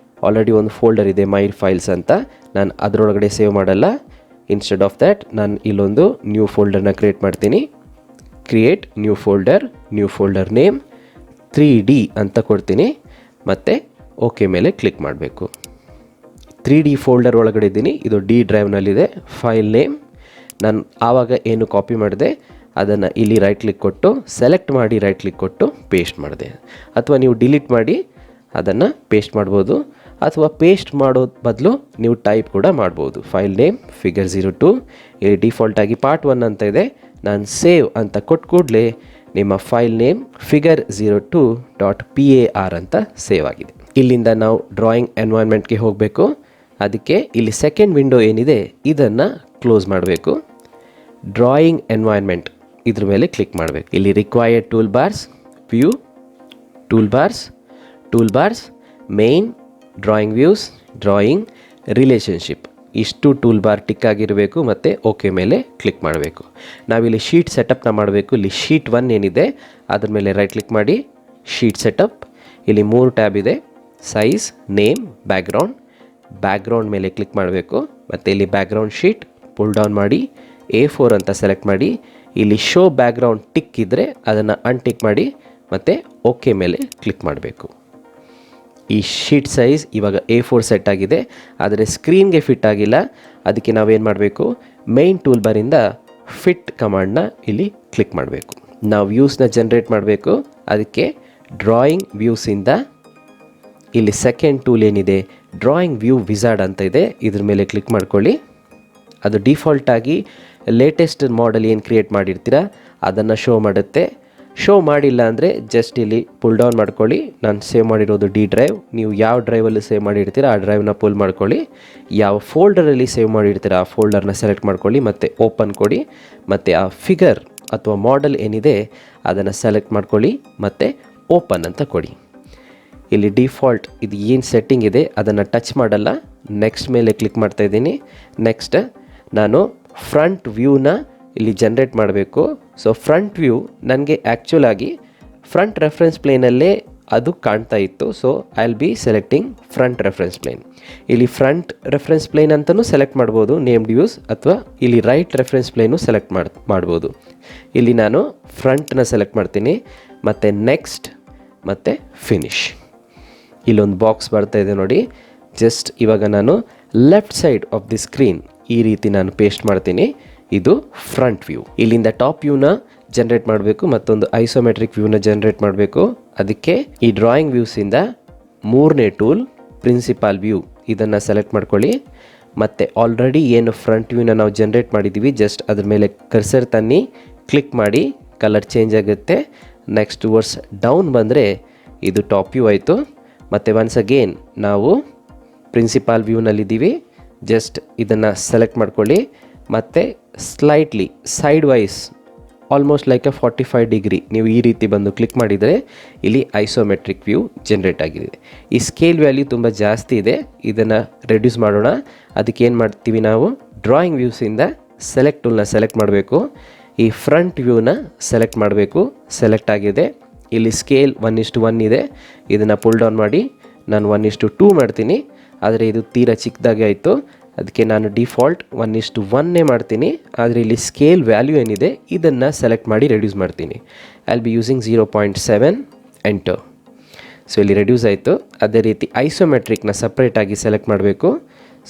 ಆಲ್ರೆಡಿ ಒಂದು ಫೋಲ್ಡರ್ ಇದೆ ಮೈ ಫೈಲ್ಸ್ ಅಂತ, ನಾನು ಅದರೊಳಗಡೆ ಸೇವ್ ಮಾಡಲ್ಲ. ಇನ್ಸ್ಟೆಡ್ ಆಫ್ ದ್ಯಾಟ್ ನಾನು ಇಲ್ಲೊಂದು ನ್ಯೂ ಫೋಲ್ಡರ್ನ ಕ್ರಿಯೇಟ್ ಮಾಡ್ತೀನಿ. Create new folder name 3D ಅಂತ ಕೊಡ್ತೀನಿ ಮತ್ತು ಓಕೆ ಮೇಲೆ ಕ್ಲಿಕ್ ಮಾಡಬೇಕು. 3D ಫೋಲ್ಡರ್ ಒಳಗಡೆ ಇದ್ದೀನಿ. ಇದು ಡಿ ಡ್ರೈವ್ನಲ್ಲಿದೆ. ಫೈಲ್ ನೇಮ್ ನಾನು ಆವಾಗ ಏನು ಕಾಪಿ ಮಾಡಿದೆ ಅದನ್ನು ಇಲ್ಲಿ ರೈಟ್ ಕ್ಲಿಕ್ ಕೊಟ್ಟು ಸೆಲೆಕ್ಟ್ ಮಾಡಿ ರೈಟ್ ಕ್ಲಿಕ್ ಕೊಟ್ಟು ಪೇಸ್ಟ್ ಮಾಡಿದೆ. ಅಥವಾ ನೀವು ಡಿಲೀಟ್ ಮಾಡಿ ಅದನ್ನು ಪೇಸ್ಟ್ ಮಾಡ್ಬೋದು, ಅಥವಾ ಪೇಸ್ಟ್ ಮಾಡೋದು ಬದಲು ನೀವು ಟೈಪ್ ಕೂಡ ಮಾಡ್ಬೋದು. File name figure 02. ಇಲ್ಲಿ ಡಿಫಾಲ್ಟಾಗಿ ಪಾರ್ಟ್ 1 ಅಂತ ಇದೆ. ನಾನು ಸೇವ್ ಅಂತ ಕೊಟ್ಟು ಕೂಡಲೇ ನಿಮ್ಮ ಫೈಲ್ ನೇಮ್ figure02.par ಅಂತ ಸೇವ್ ಆಗಿದೆ. ಇಲ್ಲಿಂದ ನಾವು ಡ್ರಾಯಿಂಗ್ ಎನ್ವೈರ್ನ್ಮೆಂಟ್ಗೆ ಹೋಗಬೇಕು. ಅದಕ್ಕೆ ಇಲ್ಲಿ ಸೆಕೆಂಡ್ ವಿಂಡೋ ಏನಿದೆ ಇದನ್ನು ಕ್ಲೋಸ್ ಮಾಡಬೇಕು. ಡ್ರಾಯಿಂಗ್ ಎನ್ವೈರ್ನ್ಮೆಂಟ್ ಇದ್ರ ಮೇಲೆ ಕ್ಲಿಕ್ ಮಾಡಬೇಕು. ಇಲ್ಲಿ required tool bars, view, tool bars, main, drawing views, drawing, relationship, ಇಷ್ಟು ಟೂಲ್ ಬಾರ್ ಟಿಕ್ ಆಗಿರಬೇಕು ಮತ್ತು ಓಕೆ ಮೇಲೆ ಕ್ಲಿಕ್ ಮಾಡಬೇಕು. ನಾವಿಲ್ಲಿ ಶೀಟ್ ಸೆಟಪ್ನ ಮಾಡಬೇಕು. ಇಲ್ಲಿ ಶೀಟ್ 1 ಏನಿದೆ ಅದ್ರ ಮೇಲೆ ರೈಟ್ ಕ್ಲಿಕ್ ಮಾಡಿ, ಶೀಟ್ ಸೆಟಪ್. ಇಲ್ಲಿ 3 ಟ್ಯಾಬ್ ಇದೆ, ಸೈಜ್, ನೇಮ್, ಬ್ಯಾಕ್ಗ್ರೌಂಡ್ ಮೇಲೆ ಕ್ಲಿಕ್ ಮಾಡಬೇಕು. ಮತ್ತು ಇಲ್ಲಿ ಬ್ಯಾಕ್ಗ್ರೌಂಡ್ ಶೀಟ್ ಪುಲ್ ಡೌನ್ ಮಾಡಿ A4 ಅಂತ ಸೆಲೆಕ್ಟ್ ಮಾಡಿ, ಇಲ್ಲಿ ಶೋ ಬ್ಯಾಕ್ಗ್ರೌಂಡ್ ಟಿಕ್ ಇದ್ದರೆ ಅದನ್ನು ಅನ್ಟಿಕ್ ಮಾಡಿ ಮತ್ತು ಓಕೆ ಮೇಲೆ ಕ್ಲಿಕ್ ಮಾಡಬೇಕು. ಈ ಶೀಟ್ ಸೈಜ್ ಇವಾಗ A4 ಸೆಟ್ ಆಗಿದೆ, ಆದರೆ ಸ್ಕ್ರೀನ್ಗೆ ಫಿಟ್ ಆಗಿಲ್ಲ. ಅದಕ್ಕೆ ನಾವೇನು ಮಾಡಬೇಕು, ಮೇನ್ ಟೂಲ್ ಬಾರಿಂದ ಫಿಟ್ ಕಮಾಂಡ್ನ ಇಲ್ಲಿ ಕ್ಲಿಕ್ ಮಾಡಬೇಕು. ನಾವು ವ್ಯೂಸ್ನ ಜನ್ರೇಟ್ ಮಾಡಬೇಕು. ಅದಕ್ಕೆ ಡ್ರಾಯಿಂಗ್ ವ್ಯೂಸಿಂದ ಇಲ್ಲಿ ಸೆಕೆಂಡ್ ಟೂಲ್ ಏನಿದೆ ಡ್ರಾಯಿಂಗ್ ವ್ಯೂ ವಿಝಾರ್ಡ್ ಅಂತ ಇದೆ, ಇದ್ರ ಮೇಲೆ ಕ್ಲಿಕ್ ಮಾಡ್ಕೊಳ್ಳಿ. ಅದು ಡಿಫಾಲ್ಟಾಗಿ ಲೇಟೆಸ್ಟ್ ಮಾಡೆಲ್ ಏನು ಕ್ರಿಯೇಟ್ ಮಾಡಿರ್ತೀರ ಅದನ್ನು ಶೋ ಮಾಡುತ್ತೆ. ಶೋ ಮಾಡಿಲ್ಲ ಅಂದರೆ ಜಸ್ಟ್ ಇಲ್ಲಿ ಪುಲ್ ಡೌನ್ ಮಾಡ್ಕೊಳ್ಳಿ. ನಾನು ಸೇವ್ ಮಾಡಿರೋದು D ಡ್ರೈವ್. ನೀವು ಯಾವ ಡ್ರೈವಲ್ಲಿ ಸೇವ್ ಮಾಡಿರ್ತೀರ ಆ ಡ್ರೈವ್ನ ಪುಲ್ ಮಾಡ್ಕೊಳ್ಳಿ. ಯಾವ ಫೋಲ್ಡರಲ್ಲಿ ಸೇವ್ ಮಾಡಿರ್ತೀರ ಆ ಫೋಲ್ಡರ್ನ ಸೆಲೆಕ್ಟ್ ಮಾಡ್ಕೊಳ್ಳಿ ಮತ್ತು ಓಪನ್ ಕೊಡಿ. ಮತ್ತು ಆ ಫಿಗರ್ ಅಥವಾ ಮಾಡೆಲ್ ಏನಿದೆ ಅದನ್ನು ಸೆಲೆಕ್ಟ್ ಮಾಡ್ಕೊಳ್ಳಿ ಮತ್ತು ಓಪನ್ ಅಂತ ಕೊಡಿ. ಇಲ್ಲಿ ಡಿಫಾಲ್ಟ್ ಇದು ಏನು ಸೆಟ್ಟಿಂಗ್ ಇದೆ ಅದನ್ನು ಟಚ್ ಮಾಡಲ್ಲ. ನೆಕ್ಸ್ಟ್ ಮೇಲೆ ಕ್ಲಿಕ್ ಮಾಡ್ತಾಯಿದ್ದೀನಿ. ನೆಕ್ಸ್ಟ್ ನಾನು ಫ್ರಂಟ್ ವ್ಯೂನ ಇಲ್ಲಿ ಜನ್ರೇಟ್ ಮಾಡಬೇಕು. ಸೊ ಫ್ರಂಟ್ ವ್ಯೂ ನನಗೆ ಆ್ಯಕ್ಚುಲಾಗಿ ಫ್ರಂಟ್ ರೆಫರೆನ್ಸ್ ಪ್ಲೇನಲ್ಲೇ ಅದು ಕಾಣ್ತಾ ಇತ್ತು. So I will be selecting front reference plane. ಇಲ್ಲಿ ಫ್ರಂಟ್ ರೆಫರೆನ್ಸ್ ಪ್ಲೇನ್ ಅಂತಲೂ ಸೆಲೆಕ್ಟ್ ಮಾಡ್ಬೋದು ನೇಮ್ಡ್ ವ್ಯೂಸ್, ಅಥವಾ ಇಲ್ಲಿ ರೈಟ್ ರೆಫರೆನ್ಸ್ ಪ್ಲೇನು ಸೆಲೆಕ್ಟ್ ಮಾಡ್ಬೋದು. ಇಲ್ಲಿ ನಾನು ಫ್ರಂಟ್ನ ಸೆಲೆಕ್ಟ್ ಮಾಡ್ತೀನಿ ಮತ್ತು ನೆಕ್ಸ್ಟ್ ಮತ್ತು ಫಿನಿಶ್. ಇಲ್ಲೊಂದು ಬಾಕ್ಸ್ ಬರ್ತಾ ಇದೆ ನೋಡಿ. ಜಸ್ಟ್ ಇವಾಗ ನಾನು left side of the screen ಈ ರೀತಿ ನಾನು ಪೇಸ್ಟ್ ಮಾಡ್ತೀನಿ. ಇದು ಫ್ರಂಟ್ ವ್ಯೂ. ಇಲ್ಲಿಂದ ಟಾಪ್ ವ್ಯೂನ ಜನ್ರೇಟ್ ಮಾಡಬೇಕು, ಮತ್ತೊಂದು ಐಸೋಮೆಟ್ರಿಕ್ ವ್ಯೂನ ಜನ್ರೇಟ್ ಮಾಡಬೇಕು. ಅದಕ್ಕೆ ಈ ಡ್ರಾಯಿಂಗ್ ವ್ಯೂಸಿಂದ 3ನೇ ಟೂಲ್ ಪ್ರಿನ್ಸಿಪಾಲ್ ವ್ಯೂ ಇದನ್ನು ಸೆಲೆಕ್ಟ್ ಮಾಡ್ಕೊಳ್ಳಿ. ಮತ್ತು ಆಲ್ರೆಡಿ ಏನು ಫ್ರಂಟ್ ವ್ಯೂನ ನಾವು ಜನ್ರೇಟ್ ಮಾಡಿದ್ದೀವಿ ಜಸ್ಟ್ ಅದ್ರ ಮೇಲೆ ಕರ್ಸರ್ ತನ್ನಿ ಕ್ಲಿಕ್ ಮಾಡಿ, ಕಲರ್ ಚೇಂಜ್ ಆಗುತ್ತೆ. ನೆಕ್ಸ್ಟ್ ವರ್ಸ್ ಡೌನ್ ಬಂದರೆ ಇದು ಟಾಪ್ ವ್ಯೂ ಆಯಿತು. ಮತ್ತು ಒನ್ಸ್ ಅಗೇನ್ ನಾವು ಪ್ರಿನ್ಸಿಪಾಲ್ ವ್ಯೂನಲ್ಲಿದ್ದೀವಿ. ಜಸ್ಟ್ ಇದನ್ನು ಸೆಲೆಕ್ಟ್ ಮಾಡ್ಕೊಳ್ಳಿ ಮತ್ತು slightly side wise almost like 45 degree ನೀವು ಈ ರೀತಿ ಬಂದು ಕ್ಲಿಕ್ ಮಾಡಿದರೆ ಇಲ್ಲಿ ಐಸೋಮೆಟ್ರಿಕ್ ವ್ಯೂ ಜನ್ರೇಟ್ ಆಗಿದೆ. ಈ ಸ್ಕೇಲ್ ವ್ಯಾಲ್ಯೂ ತುಂಬ ಜಾಸ್ತಿ ಇದೆ, ಇದನ್ನು ರೆಡ್ಯೂಸ್ ಮಾಡೋಣ. ಅದಕ್ಕೆ ಏನು ಮಾಡ್ತೀವಿ, ನಾವು ಡ್ರಾಯಿಂಗ್ ವ್ಯೂಸಿಂದ ಸೆಲೆಕ್ಟ್ ಟೂಲ್ನ ಸೆಲೆಕ್ಟ್ ಮಾಡಬೇಕು. ಈ ಫ್ರಂಟ್ ವ್ಯೂನ ಸೆಲೆಕ್ಟ್ ಮಾಡಬೇಕು. ಸೆಲೆಕ್ಟ್ ಆಗಿದೆ. ಇಲ್ಲಿ ಸ್ಕೇಲ್ 1:1 ಇದೆ, ಇದನ್ನು ಪುಲ್ ಡೌನ್ ಮಾಡಿ ನಾನು 1:2 ಮಾಡ್ತೀನಿ. ಆದರೆ ಇದು ತೀರಾ ಚಿಕ್ಕದಾಗಿ ಆಯಿತು. ಅದಕ್ಕೆ ನಾನು ಡಿಫಾಲ್ಟ್ 1:1 ಮಾಡ್ತೀನಿ. ಆದರೆ ಇಲ್ಲಿ ಸ್ಕೇಲ್ ವ್ಯಾಲ್ಯೂ ಏನಿದೆ ಇದನ್ನು ಸೆಲೆಕ್ಟ್ ಮಾಡಿ ರೆಡ್ಯೂಸ್ ಮಾಡ್ತೀನಿ. I will B using 0.7 enter. So ಇಲ್ಲಿ ರೆಡ್ಯೂಸ್ ಆಯಿತು. ಅದೇ ರೀತಿ ಐಸೋಮೆಟ್ರಿಕ್ನ ಸಪ್ರೇಟಾಗಿ ಸೆಲೆಕ್ಟ್ ಮಾಡಬೇಕು.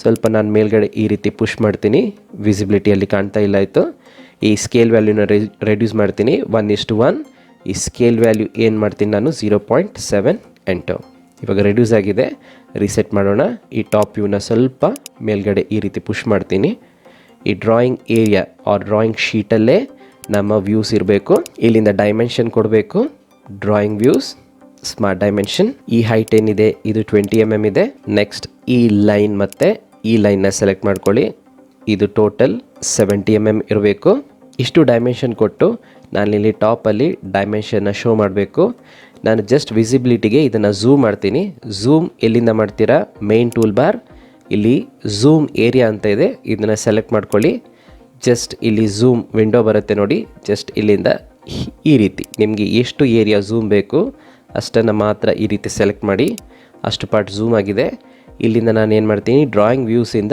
ಸ್ವಲ್ಪ ನಾನು ಮೇಲ್ಗಡೆ ಈ ರೀತಿ ಪುಷ್ ಮಾಡ್ತೀನಿ, ವಿಸಿಬಿಲಿಟಿಯಲ್ಲಿ ಕಾಣ್ತಾ ಇಲ್ಲ ಆಯಿತು. ಈ ಸ್ಕೇಲ್ ವ್ಯಾಲ್ಯೂನ ರೆಡ್ಯೂಸ್ ಮಾಡ್ತೀನಿ 1:1. ಈ ಸ್ಕೇಲ್ ವ್ಯಾಲ್ಯೂ ಏನು ಮಾಡ್ತೀನಿ ನಾನು 0.7 ಎಂಟರ್. ಇವಾಗ ರೆಡ್ಯೂಸ್ ಆಗಿದೆ. ರೀಸೆಟ್ ಮಾಡೋಣ. ಈ ಟಾಪ್ ವ್ಯೂನ ಸ್ವಲ್ಪ ಮೇಲ್ಗಡೆ ಈ ರೀತಿ ಪುಷ್ ಮಾಡ್ತೀನಿ. ಈ ಡ್ರಾಯಿಂಗ್ ಏರಿಯಾ ಆರ್ ಡ್ರಾಯಿಂಗ್ ಶೀಟಲ್ಲೇ ನಮ್ಮ ವ್ಯೂಸ್ ಇರಬೇಕು. ಇಲ್ಲಿಂದ ಡೈಮೆನ್ಷನ್ ಕೊಡಬೇಕು. Drawing views, smart dimension. ಈ ಹೈಟ್ ಏನಿದೆ ಇದು 20 mm ಇದೆ. ನೆಕ್ಸ್ಟ್ ಈ ಲೈನ್ ಮತ್ತು ಈ ಲೈನ್ನ ಸೆಲೆಕ್ಟ್ ಮಾಡ್ಕೊಳ್ಳಿ. ಇದು ಟೋಟಲ್ 70 mm ಇರಬೇಕು. ಇಷ್ಟು ಡೈಮೆನ್ಷನ್ ಕೊಟ್ಟು ನಾನಿಲ್ಲಿ ಟಾಪಲ್ಲಿ ಡೈಮೆನ್ಷನ್ನ ಶೋ ಮಾಡಬೇಕು. ನಾನು ಜಸ್ಟ್ ವಿಸಿಬಿಲಿಟಿಗೆ ಇದನ್ನು ಝೂಮ್ ಮಾಡ್ತೀನಿ. ಝೂಮ್ ಎಲ್ಲಿಂದ ಮಾಡ್ತೀರಾ, ಮೇನ್ ಟೂಲ್ ಬಾರ್ ಇಲ್ಲಿ ಝೂಮ್ ಏರಿಯಾ ಅಂತ ಇದೆ, ಇದನ್ನು ಸೆಲೆಕ್ಟ್ ಮಾಡ್ಕೊಳ್ಳಿ. ಜಸ್ಟ್ ಇಲ್ಲಿ ಝೂಮ್ ವಿಂಡೋ ಬರುತ್ತೆ ನೋಡಿ. ಜಸ್ಟ್ ಇಲ್ಲಿಂದ ಈ ರೀತಿ ನಿಮಗೆ ಎಷ್ಟು ಏರಿಯಾ ಝೂಮ್ ಬೇಕು ಅಷ್ಟನ್ನು ಮಾತ್ರ ಈ ರೀತಿ ಸೆಲೆಕ್ಟ್ ಮಾಡಿ. ಅಷ್ಟು ಪಾರ್ಟ್ ಝೂಮ್ ಆಗಿದೆ. ಇಲ್ಲಿಂದ ನಾನು ಏನು ಮಾಡ್ತೀನಿ, ಡ್ರಾಯಿಂಗ್ ವ್ಯೂಸಿಂದ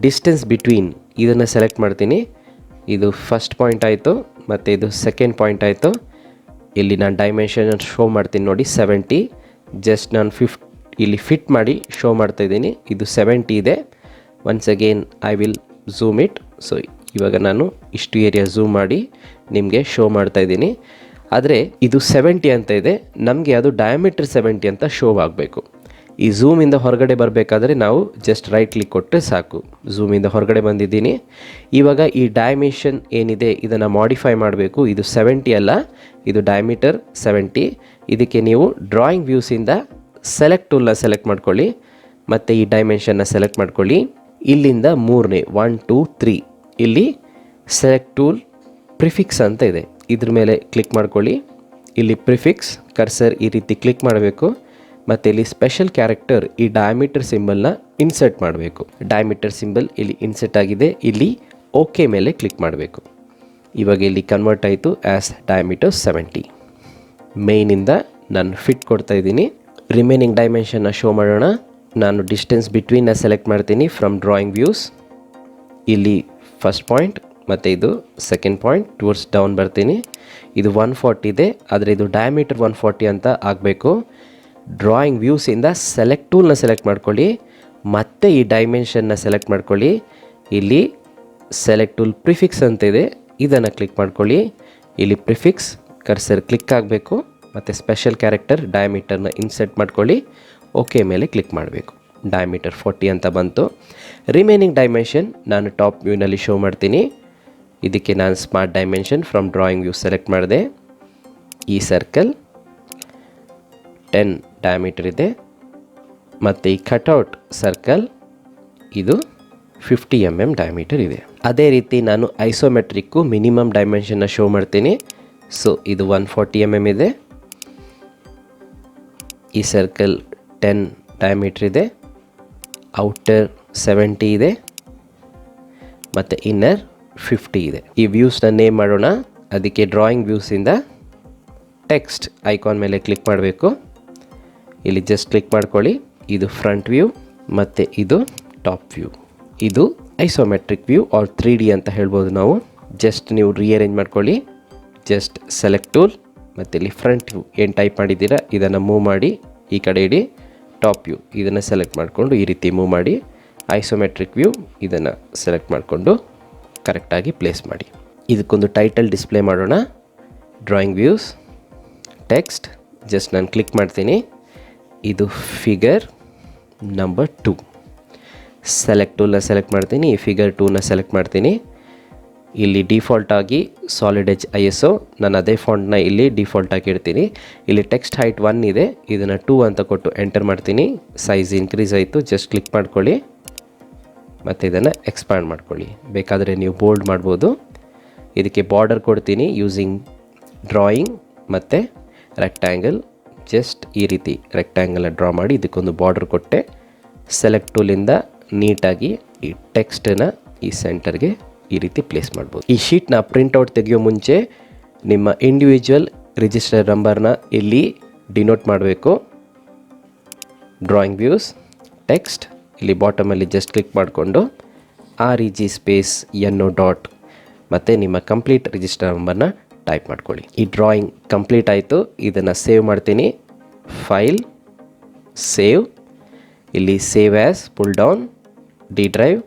ಡಿಸ್ಟೆನ್ಸ್ ಬಿಟ್ವೀನ್ ಇದನ್ನು ಸೆಲೆಕ್ಟ್ ಮಾಡ್ತೀನಿ. ಇದು ಫಸ್ಟ್ ಪಾಯಿಂಟ್ ಆಯಿತು ಮತ್ತು ಇದು ಸೆಕೆಂಡ್ ಪಾಯಿಂಟ್ ಆಯಿತು. ಇಲ್ಲಿ ನಾನು ಡೈಮೆನ್ಷನ್ ಶೋ ಮಾಡ್ತೀನಿ ನೋಡಿ 70. ಜಸ್ಟ್ ನಾನು ಇಲ್ಲಿ ಫಿಟ್ ಮಾಡಿ ಶೋ ಮಾಡ್ತಾಯಿದ್ದೀನಿ. ಇದು 70 ಇದೆ. Once again I will zoom it. So ಇವಾಗ ನಾನು ಇಷ್ಟು ಏರಿಯಾ ಝೂಮ್ ಮಾಡಿ ನಿಮಗೆ ಶೋ ಮಾಡ್ತಾಯಿದ್ದೀನಿ. ಆದರೆ ಇದು 70 ಅಂತ ಇದೆ, ನಮಗೆ ಅದು ಡಯಾಮೀಟರ್ 70 ಅಂತ ಶೋ ಆಗಬೇಕು. ಈ ಝೂಮಿಂದ ಹೊರಗಡೆ ಬರಬೇಕಾದ್ರೆ ನಾವು ಜಸ್ಟ್ ರೈಟ್ ಕ್ಲಿಕ್ ಕೊಟ್ಟರೆ ಸಾಕು. ಝೂಮಿಂದ ಹೊರಗಡೆ ಬಂದಿದ್ದೀನಿ. ಇವಾಗ ಈ ಡೈಮೆನ್ಷನ್ ಏನಿದೆ ಇದನ್ನು ಮಾಡಿಫೈ ಮಾಡಬೇಕು. ಇದು 70 ಅಲ್ಲ, ಇದು ಡಯಾಮೀಟರ್ 70. ಇದಕ್ಕೆ ನೀವು ಡ್ರಾಯಿಂಗ್ ವ್ಯೂಸಿಂದ ಸೆಲೆಕ್ಟ್ ಟೂಲ್ನ ಸೆಲೆಕ್ಟ್ ಮಾಡ್ಕೊಳ್ಳಿ ಮತ್ತು ಈ ಡೈಮೆನ್ಷನ್ನ ಸೆಲೆಕ್ಟ್ ಮಾಡ್ಕೊಳ್ಳಿ. ಇಲ್ಲಿಂದ 3ನೇ 1 2 3 ಇಲ್ಲಿ ಸೆಲೆಕ್ಟ್ ಟೂಲ್ ಪ್ರಿಫಿಕ್ಸ್ ಅಂತ ಇದೆ, ಇದ್ರ ಮೇಲೆ ಕ್ಲಿಕ್ ಮಾಡ್ಕೊಳ್ಳಿ. ಇಲ್ಲಿ ಪ್ರಿಫಿಕ್ಸ್ ಕರ್ಸರ್ ಈ ರೀತಿ ಕ್ಲಿಕ್ ಮಾಡಬೇಕು ಮತ್ತು ಇಲ್ಲಿ ಸ್ಪೆಷಲ್ ಕ್ಯಾರೆಕ್ಟರ್ ಈ ಡಯಾಮೀಟರ್ ಸಿಂಬಲ್ನ ಇನ್ಸರ್ಟ್ ಮಾಡಬೇಕು. ಡಯಾಮೀಟರ್ ಸಿಂಬಲ್ ಇಲ್ಲಿ ಇನ್ಸರ್ಟ್ ಆಗಿದೆ. ಇಲ್ಲಿ ಓಕೆ ಮೇಲೆ ಕ್ಲಿಕ್ ಮಾಡಬೇಕು. ಇವಾಗ ಇಲ್ಲಿ ಕನ್ವರ್ಟ್ ಆಯಿತು ಆ್ಯಸ್ ಡಯಾಮೀಟರ್ 70. ಮೇಯ್ನಿಂದ ನಾನು ಫಿಟ್ ಕೊಡ್ತಾ ಇದ್ದೀನಿ. ರಿಮೈನಿಂಗ್ ಡೈಮೆನ್ಷನ್ನ ಶೋ ಮಾಡೋಣ. ನಾನು ಡಿಸ್ಟೆನ್ಸ್ ಬಿಟ್ವೀನ್ನ ಸೆಲೆಕ್ಟ್ ಮಾಡ್ತೀನಿ ಫ್ರಮ್ ಡ್ರಾಯಿಂಗ್ ವ್ಯೂಸ್. ಇಲ್ಲಿ ಫಸ್ಟ್ ಪಾಯಿಂಟ್ ಮತ್ತು ಇದು ಸೆಕೆಂಡ್ ಪಾಯಿಂಟ್ ಟುವರ್ಡ್ಸ್ ಡೌನ್ ಬರ್ತೀನಿ. ಇದು 140 ಇದೆ, ಆದರೆ ಇದು ಡಯಾಮೀಟರ್ 140 ಅಂತ ಆಗಬೇಕು. ಡ್ರಾಯಿಂಗ್ ವ್ಯೂಸಿಂದ ಸೆಲೆಕ್ಟ್ ಟೂಲ್ನ ಸೆಲೆಕ್ಟ್ ಮಾಡ್ಕೊಳ್ಳಿ, ಮತ್ತು ಈ ಡೈಮೆನ್ಷನ್ನ ಸೆಲೆಕ್ಟ್ ಮಾಡ್ಕೊಳ್ಳಿ. ಇಲ್ಲಿ ಸೆಲೆಕ್ಟ್ ಟೂಲ್ ಪ್ರಿಫಿಕ್ಸ್ ಅಂತ ಇದೆ, ಇದನ್ನು ಕ್ಲಿಕ್ ಮಾಡ್ಕೊಳ್ಳಿ. ಇಲ್ಲಿ ಪ್ರಿಫಿಕ್ಸ್ ಕರ್ಸರ್ ಕ್ಲಿಕ್ ಆಗಬೇಕು ಮತ್ತು ಸ್ಪೆಷಲ್ ಕ್ಯಾರೆಕ್ಟರ್ ಡಯಾಮೀಟರ್ನ ಇನ್ಸರ್ಟ್ ಮಾಡ್ಕೊಳ್ಳಿ. ಓಕೆ ಮೇಲೆ ಕ್ಲಿಕ್ ಮಾಡಬೇಕು. ಡಯಾಮೀಟರ್ 40 ಅಂತ ಬಂತು. ರಿಮೈನಿಂಗ್ ಡೈಮೆನ್ಷನ್ ನಾನು ಟಾಪ್ ವ್ಯೂನಲ್ಲಿ ಶೋ ಮಾಡ್ತೀನಿ. ಇದಕ್ಕೆ ನಾನು smart dimension from drawing view select ಮಾಡಿದೆ. ಈ ಸರ್ಕಲ್ 10 ಡಯಾಮೀಟರ್ ಇದೆ ಮತ್ತು ಈ ಕಟ್ಔಟ್ ಸರ್ಕಲ್ ಇದು 50 mm ಡಯಾಮೀಟರ್ ಇದೆ. ಅದೇ ರೀತಿ ನಾನು ಐಸೋಮೆಟ್ರಿಕ್ಕು ಮಿನಿಮಮ್ ಡೈಮೆನ್ಷನ್ನ ಶೋ ಮಾಡ್ತೀನಿ. ಸೊ ಇದು 140 mm ಇದೆ. ಈ ಸರ್ಕಲ್ 10 ಡಯಾಮೀಟರ್ ಇದೆ. ಔಟರ್ 70 ಇದೆ ಮತ್ತು ಇನ್ನರ್ 50 ಇದೆ. ಈ ವ್ಯೂಸ್ನ ನೇಮ್ ಮಾಡೋಣ. ಅದಕ್ಕೆ ಡ್ರಾಯಿಂಗ್ ವ್ಯೂಸಿಂದ ಟೆಕ್ಸ್ಟ್ ಐಕಾನ್ ಮೇಲೆ ಕ್ಲಿಕ್ ಮಾಡಬೇಕು. ಇಲ್ಲಿ ಜಸ್ಟ್ ಕ್ಲಿಕ್ ಮಾಡ್ಕೊಳ್ಳಿ. ಇದು ಫ್ರಂಟ್ ವ್ಯೂ ಮತ್ತು ಇದು ಟಾಪ್ ವ್ಯೂ. ಇದು ಐಸೋಮೆಟ್ರಿಕ್ ವ್ಯೂ ಆರ್ 3D ಅಂತ ಹೇಳ್ಬೋದು ನಾವು. ಜಸ್ಟ್ ನೀವು ರಿಅರೇಂಜ್ ಮಾಡ್ಕೊಳ್ಳಿ. ಜಸ್ಟ್ ಸೆಲೆಕ್ಟ್ ಟೂಲ್ ಮತ್ತು ಇಲ್ಲಿ ಫ್ರಂಟ್ ವ್ಯೂ ಏನು ಟೈಪ್ ಮಾಡಿದ್ದೀರಾ ಇದನ್ನು ಮೂವ್ ಮಾಡಿ ಈ ಕಡೆ ಇಡಿ. ಟಾಪ್ ವ್ಯೂ ಇದನ್ನು ಸೆಲೆಕ್ಟ್ ಮಾಡಿಕೊಂಡು ಈ ರೀತಿ ಮೂವ್ ಮಾಡಿ. ಐಸೋಮೆಟ್ರಿಕ್ ವ್ಯೂ ಇದನ್ನು ಸೆಲೆಕ್ಟ್ ಮಾಡಿಕೊಂಡು ಕರೆಕ್ಟಾಗಿ ಪ್ಲೇಸ್ ಮಾಡಿ. ಇದಕ್ಕೊಂದು ಟೈಟಲ್ ಡಿಸ್ಪ್ಲೇ ಮಾಡೋಣ. ಡ್ರಾಯಿಂಗ್ ವ್ಯೂಸ್ ಟೆಕ್ಸ್ಟ್ ಜಸ್ಟ್ ನಾನು ಕ್ಲಿಕ್ ಮಾಡ್ತೀನಿ. ಇದು ಫಿಗರ್ ನಂಬರ್ 2. ಸೆಲೆಕ್ಟ್ ಟೂಲ್ನ ಸೆಲೆಕ್ಟ್ ಮಾಡ್ತೀನಿ. ಈ ಫಿಗರ್ 2ನ ಸೆಲೆಕ್ಟ್ ಮಾಡ್ತೀನಿ. ಇಲ್ಲಿ ಡಿಫಾಲ್ಟ್ ಆಗಿ ಸಾಲಿಡ್ ಎಡ್ಜ್ ISO, ನಾನು ಅದೇ ಫಾಂಟ್ನ ಇಲ್ಲಿ ಡಿಫಾಲ್ಟ್ ಆಗಿ ಇಡ್ತೀನಿ. ಇಲ್ಲಿ ಟೆಕ್ಸ್ಟ್ ಹೈಟ್ 1 ಇದೆ, ಇದನ್ನು 2 ಅಂತ ಕೊಟ್ಟು ಎಂಟರ್ ಮಾಡ್ತೀನಿ. ಸೈಜ್ ಇನ್ಕ್ರೀಸ್ ಆಯಿತು. ಜಸ್ಟ್ ಕ್ಲಿಕ್ ಮಾಡ್ಕೊಳ್ಳಿ ಮತ್ತು ಇದನ್ನು ಎಕ್ಸ್ಪ್ಯಾಂಡ್ ಮಾಡ್ಕೊಳ್ಳಿ. ಬೇಕಾದರೆ ನೀವು ಬೋಲ್ಡ್ ಮಾಡ್ಬೋದು. ಇದಕ್ಕೆ ಬಾರ್ಡರ್ ಕೊಡ್ತೀನಿ ಯೂಸಿಂಗ್ ಡ್ರಾಯಿಂಗ್ ಮತ್ತು ರೆಕ್ಟ್ಯಾಂಗಲ್. ಜಸ್ಟ್ ಈ ರೀತಿ ರೆಕ್ಟ್ಯಾಂಗಲ್ನ ಡ್ರಾ ಮಾಡಿ ಇದಕ್ಕೊಂದು ಬಾರ್ಡರ್ ಕೊಟ್ಟೆ. ಸೆಲೆಕ್ಟ್ ಟೂಲಿಂದ ನೀಟಾಗಿ ಈ ಟೆಕ್ಸ್ಟನ್ನು ಈ ಸೆಂಟರ್ಗೆ ಈ ರೀತಿ ಪ್ಲೇಸ್ ಮಾಡ್ಬೋದು. ಈ ಶೀಟ್ನ ಪ್ರಿಂಟೌಟ್ ತೆಗೆಯೋ ಮುಂಚೆ ನಿಮ್ಮ ಇಂಡಿವಿಜುವಲ್ ರಿಜಿಸ್ಟರ್ ನಂಬರ್ನ ಇಲ್ಲಿ ಡಿನೋಟ್ ಮಾಡಬೇಕು. ಡ್ರಾಯಿಂಗ್ ವ್ಯೂಸ್ ಟೆಕ್ಸ್ಟ್ ಇಲ್ಲಿ ಬಾಟಮಲ್ಲಿ ಜಸ್ಟ್ ಕ್ಲಿಕ್ ಮಾಡಿಕೊಂಡು REG ಸ್ಪೇಸ್ NO ಡಾಟ್ ಮತ್ತು ನಿಮ್ಮ ಕಂಪ್ಲೀಟ್ ರಿಜಿಸ್ಟರ್ ನಂಬರ್ನ ಟೈಪ್ ಮಾಡ್ಕೊಳ್ಳಿ. ಈ ಡ್ರಾಯಿಂಗ್ ಕಂಪ್ಲೀಟ್ ಆಯಿತು. ಇದನ್ನು ಸೇವ್ ಮಾಡ್ತೀನಿ. File save. ಇಲ್ಲಿ save as pull down D drive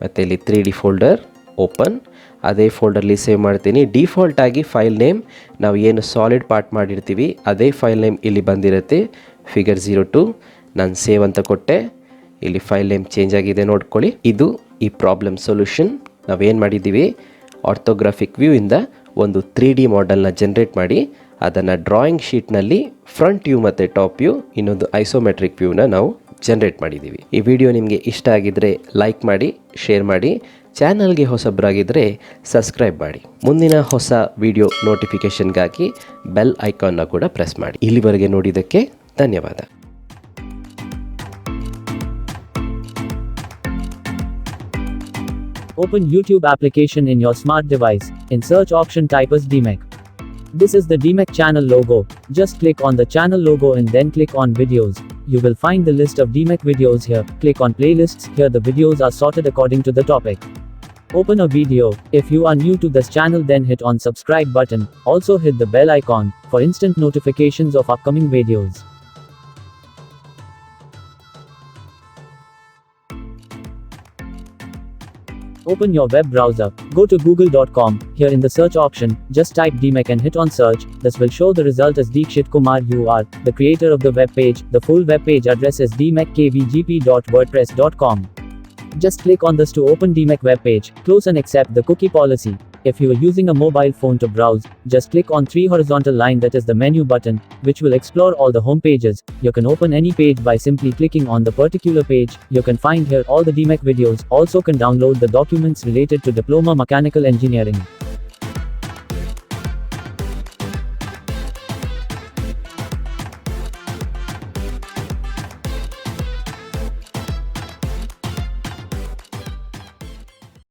ಮತ್ತು ಇಲ್ಲಿ 3D ಫೋಲ್ಡರ್ ಓಪನ್. ಅದೇ ಫೋಲ್ಡರ್ಲಿ ಸೇವ್ ಮಾಡ್ತೀನಿ. ಡಿಫಾಲ್ಟಾಗಿ ಫೈಲ್ ನೇಮ್ ನಾವು ಏನು ಸಾಲಿಡ್ ಪಾರ್ಟ್ ಮಾಡಿರ್ತೀವಿ ಅದೇ ಫೈಲ್ ನೇಮ್ ಇಲ್ಲಿ ಬಂದಿರುತ್ತೆ. ಫಿಗರ್ 02 ನಾನು ಸೇವ್ ಅಂತ ಕೊಟ್ಟೆ. ಇಲ್ಲಿ ಫೈಲ್ ನೇಮ್ ಚೇಂಜ್ ಆಗಿದೆ ನೋಡ್ಕೊಳ್ಳಿ. ಇದು ಈ ಪ್ರಾಬ್ಲಮ್ ಸೊಲ್ಯೂಷನ್. ನಾವೇನು ಮಾಡಿದ್ದೀವಿ, ಆರ್ಥೋಗ್ರಾಫಿಕ್ ವ್ಯೂ ಇಂದ ಒಂದು 3D ಮಾಡೆಲ್ನ ಜನ್ರೇಟ್ ಮಾಡಿ ಅದನ್ನು ಡ್ರಾಯಿಂಗ್ ಶೀಟ್ನಲ್ಲಿ ಫ್ರಂಟ್ ವ್ಯೂ ಮತ್ತು ಟಾಪ್ ವ್ಯೂ, ಇನ್ನೊಂದು ಐಸೋಮೆಟ್ರಿಕ್ ವ್ಯೂನ ನಾವು ಜನ್ರೇಟ್ ಮಾಡಿದ್ದೀವಿ. ಈ ವಿಡಿಯೋ ನಿಮಗೆ ಇಷ್ಟ ಆಗಿದ್ದರೆ ಲೈಕ್ ಮಾಡಿ, ಶೇರ್ ಮಾಡಿ. ಚಾನಲ್ಗೆ ಹೊಸಬ್ರಾಗಿದ್ದರೆ ಸಬ್ಸ್ಕ್ರೈಬ್ ಮಾಡಿ. ಮುಂದಿನ ಹೊಸ ವಿಡಿಯೋ ನೋಟಿಫಿಕೇಷನ್ಗಾಗಿ ಬೆಲ್ ಐಕಾನ್ನ ಕೂಡ ಪ್ರೆಸ್ ಮಾಡಿ. ಇಲ್ಲಿವರೆಗೆ ನೋಡಿದ್ದಕ್ಕೆ ಧನ್ಯವಾದ. Open YouTube application in your smart device. In search option type as DMEC. This is the DMEC channel logo. Just click on the channel logo and then click on videos. You will find the list of DMEC videos here. Click on playlists. Here the videos are sorted according to the topic. Open a video. If you are new to this channel then hit on subscribe button. Also hit the bell icon for instant notifications of upcoming videos. Open your web browser. Go to google.com. Here in the search option, just type DMEC and hit on search. This will show the result as Deekshit Kumar. You are the creator of the web page. The full web page address is dmeckvgp.wordpress.com. Just click on this to open DMEC web page. Close and accept the cookie policy. If you are using a mobile phone to browse, just click on 3 horizontal line, that is the menu button, which will explore all the home pages. You can open any page by simply clicking on the particular page. You can find here all the DMEC videos, also can download the documents related to Diploma Mechanical Engineering.